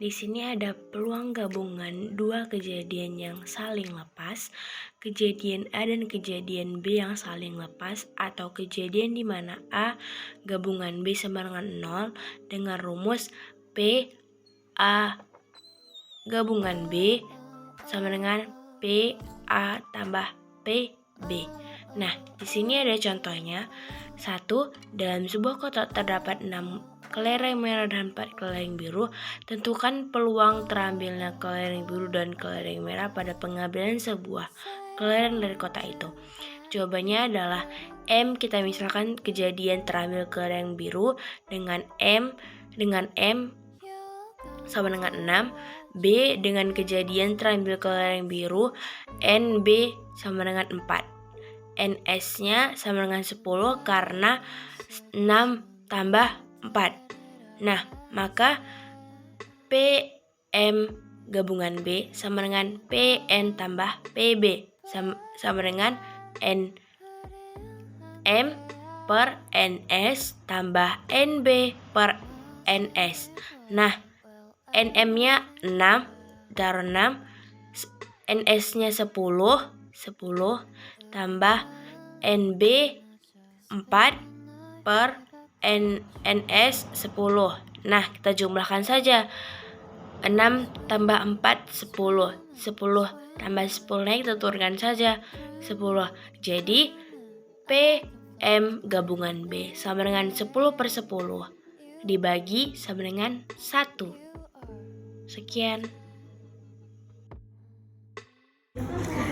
Di sini ada peluang gabungan dua kejadian yang saling lepas, kejadian A dan kejadian B yang saling lepas, atau kejadian di mana A gabungan B sama dengan 0 dengan rumus P A gabungan B sama dengan P A tambah P B. Nah, di sini ada contohnya. 1. Dalam sebuah kotak terdapat 6 kelereng merah dan 4 kelereng biru. Tentukan peluang terambilnya kelereng biru dan kelereng merah pada pengambilan sebuah kelereng dari kotak itu. Jawabannya adalah M. Kita misalkan kejadian terambil kelereng biru dengan M sama dengan 6. B dengan kejadian terambil kelereng biru NB sama dengan 4. NS-nya sama dengan 10 karena 6 tambah 4. Nah, maka PM gabungan B sama dengan PN tambah PB sama dengan NM per NS tambah NB per NS. Nah, NM-nya 6, taruh 6, NS-nya 10 tambah NB 4 per NS 10. Nah, kita jumlahkan saja. 6 tambah 4, 10. 10 tambah 10, kita turunkan saja 10. Jadi, PM gabungan B sama dengan 10 per 10 dibagi sama dengan 1. Sekian.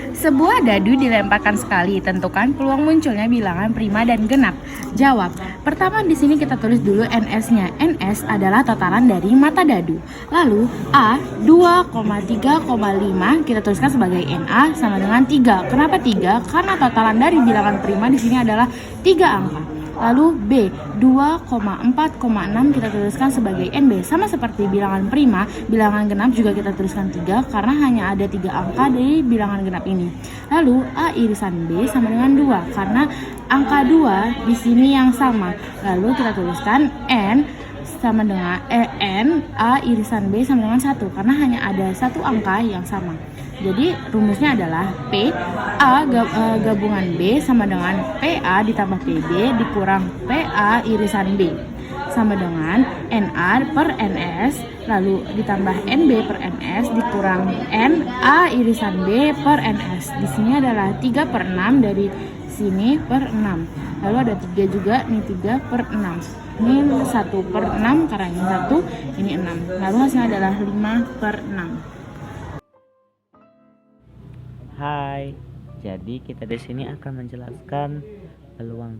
Sebuah dadu dilemparkan sekali, tentukan peluang munculnya bilangan prima dan genap. Jawab. Pertama di sini kita tulis dulu NS-nya. NS adalah totalan dari mata dadu. Lalu A 2,3,5 kita tuliskan sebagai NA sama dengan 3. Kenapa 3? Karena totalan dari bilangan prima di sini adalah 3 angka. Lalu B 2,4,6 kita tuliskan sebagai NB. Sama seperti bilangan prima, bilangan genap juga kita tuliskan 3 karena hanya ada 3 angka dari bilangan genap ini. Lalu A irisan B sama dengan 2 karena angka 2 di sini yang sama. Lalu kita tuliskan N sama dengan N A irisan B sama dengan 1 karena hanya ada satu angka yang sama. Jadi rumusnya adalah P A gabungan B sama dengan PA ditambah PB dikurang PA irisan B sama dengan NA per NS lalu ditambah NB per NS dikurang NA irisan B per NS. Di sini adalah 3 per 6 dari sini per 6. Lalu ada 3 juga, nih 3 per 6. Ini 1 per 6 karena ini 1, ini 6. Lalu hasilnya adalah 5 per 6. Hai, jadi kita di sini akan menjelaskan peluang,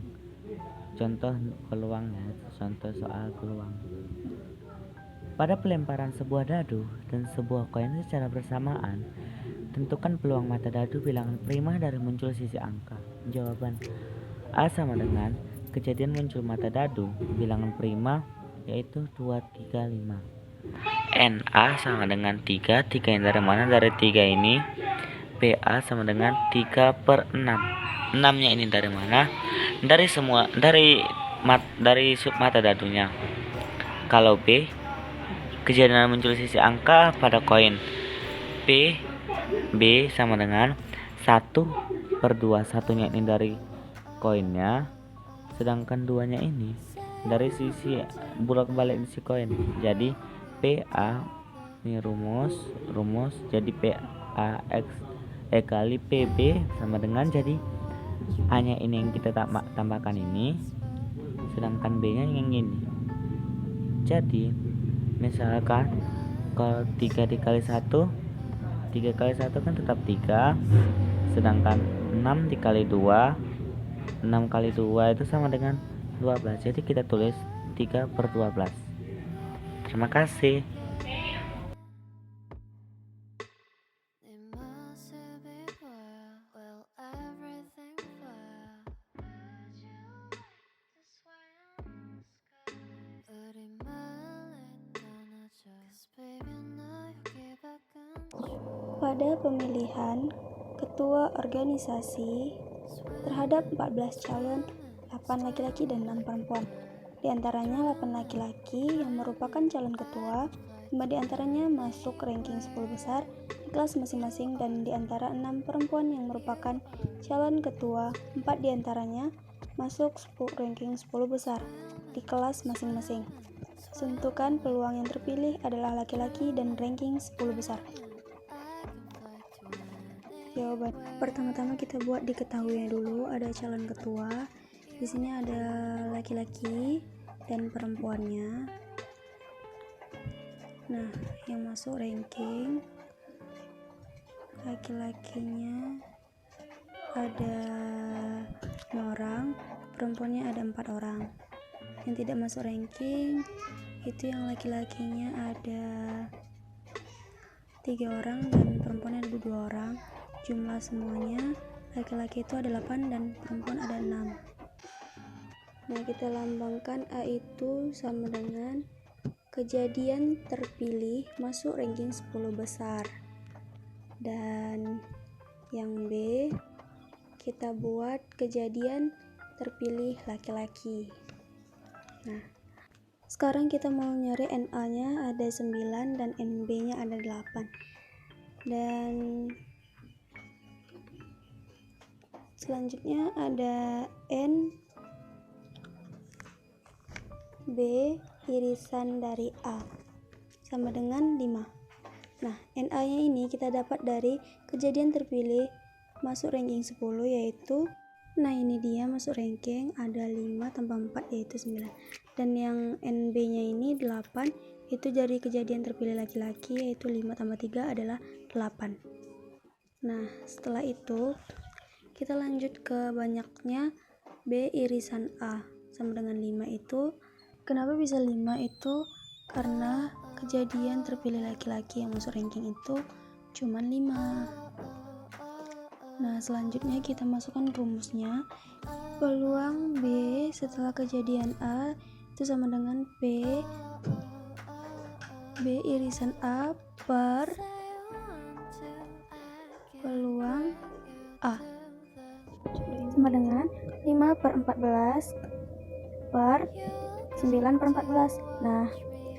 contoh peluang ya, contoh soal peluang. Pada pelemparan sebuah dadu dan sebuah koin secara bersamaan, tentukan peluang mata dadu bilangan prima dari muncul sisi angka. Jawaban A sama dengan kejadian muncul mata dadu bilangan prima yaitu 2, 3, 5. NA sama dengan 3 yang dari mana? Dari 3 ini. PA sama dengan 3 per 6. 6 nya ini dari mana? Dari mata dadunya. Kalau B, kejadian muncul sisi angka pada koin. B sama dengan 1 per 2. Satunya ini dari koinnya, sedangkan 2 nya ini dari sisi bolak-balik sisi koin. Jadi PA ini rumus jadi PA X kali PB sama dengan, jadi A-nya ini yang kita tambahkan ini, sedangkan B-nya yang ini. Jadi misalkan kalau 3 dikali 1, 3 kali 1 kan tetap 3, sedangkan 6 dikali 2, 6 kali 2 itu sama dengan 12. Jadi kita tulis 3 per 12. Terima kasih. Pada pemilihan ketua organisasi terhadap 14 calon, 8 laki-laki dan 6 perempuan. Di antaranya 8 laki-laki yang merupakan calon ketua 5 diantaranya masuk ranking 10 besar di kelas masing-masing, dan di antara 6 perempuan yang merupakan calon ketua, 4 diantaranya masuk ranking 10 besar di kelas masing-masing. Tentukan peluang yang terpilih adalah laki-laki dan ranking 10 besar. Jawaban. Pertama-tama kita buat diketahuinya dulu, ada calon ketua. Di sini ada laki-laki dan perempuannya. Nah, yang masuk ranking laki-lakinya ada 5 orang, perempuannya ada 4 orang. Yang tidak masuk ranking itu yang laki-lakinya ada 3 orang dan perempuannya ada 2 orang. Jumlah semuanya laki-laki itu ada 8 dan perempuan ada 6. Nah, kita lambangkan A itu sama dengan kejadian terpilih masuk ranking 10 besar. Dan yang B kita buat kejadian terpilih laki-laki. Nah, sekarang kita mau nyari NA-nya ada 9 dan NB-nya ada 8. Dan selanjutnya ada N B irisan dari A sama dengan 5. Nah, NA-nya ini kita dapat dari kejadian terpilih masuk ranking 10 yaitu, nah ini dia masuk ranking ada 5 tambah 4 yaitu 9. Dan yang NB-nya ini 8 itu dari kejadian terpilih laki-laki yaitu 5 tambah 3 adalah 8. Nah, setelah itu kita lanjut ke banyaknya B irisan A sama dengan 5 itu. Kenapa bisa 5 itu? Karena kejadian terpilih laki-laki yang masuk ranking itu cuman 5. Nah, selanjutnya kita masukkan rumusnya. Peluang B setelah kejadian A itu sama dengan B irisan A per peluang A sama dengan 5 per 14 per 9 per 14. Nah,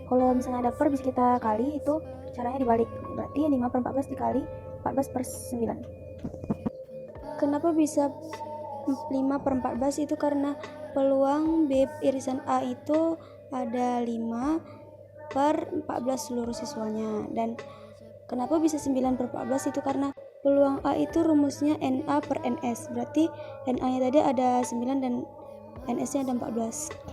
kalau misalnya ada per bisa kita kali, itu caranya dibalik, berarti 5 per 14 dikali 14 per 9. Kenapa bisa 5 per 14? Itu karena peluang B irisan A itu ada 5 per 14 seluruh siswanya. Dan kenapa bisa 9 per 14? Itu karena peluang A itu rumusnya NA per NS, berarti NA nya tadi ada 9 dan NS nya ada 14.